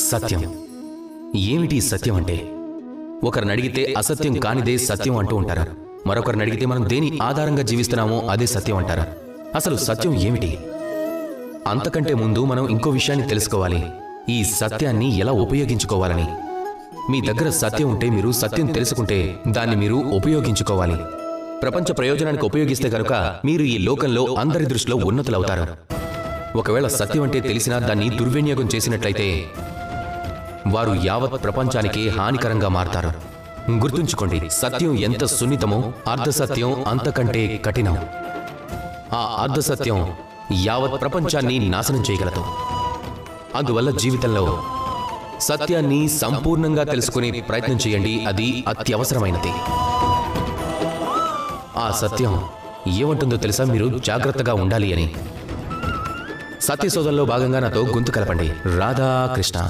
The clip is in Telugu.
సత్యం. ఏమిటి సత్యం అంటే? ఒకరిని అడిగితే అసత్యం కానిదే సత్యం అంటూ ఉంటారు. మరొకరిని అడిగితే మనం దేని ఆధారంగా జీవిస్తున్నామో అదే సత్యం అంటారు. అసలు సత్యం ఏమిటి? అంతకంటే ముందు మనం ఇంకో విషయాన్ని తెలుసుకోవాలి. ఈ సత్యాన్ని ఎలా ఉపయోగించుకోవాలని. మీ దగ్గర సత్యం ఉంటే, మీరు సత్యం తెలుసుకుంటే దాన్ని మీరు ఉపయోగించుకోవాలి. ప్రపంచ ప్రయోజనానికి ఉపయోగిస్తే కనుక మీరు ఈ లోకంలో అందరి దృష్టిలో ఉన్నతులవుతారు. ఒకవేళ సత్యం అంటే తెలిసినా దాన్ని దుర్వినియోగం చేసినట్లయితే వారు యావత్ ప్రపంచానికి హానికరంగా మారతారు. గుర్తుంచుకోండి, సత్యం ఎంత సున్నితమో అర్ధసత్యం అంతకంటే కఠినం. ఆ అర్ధసత్యం యావత్ ప్రపంచాన్ని నాశనం చేయగలదు. అందువల్ల జీవితంలో సత్యాన్ని సంపూర్ణంగా తెలుసుకునే ప్రయత్నం చేయండి. అది అత్యవసరమైనది. ఆ సత్యం ఏమంటుందో తెలుసా? మీరు జాగ్రత్తగా ఉండాలి అని. సత్యశోధనలో భాగంగా నాతో గొంతు కలపండి. రాధాకృష్ణ.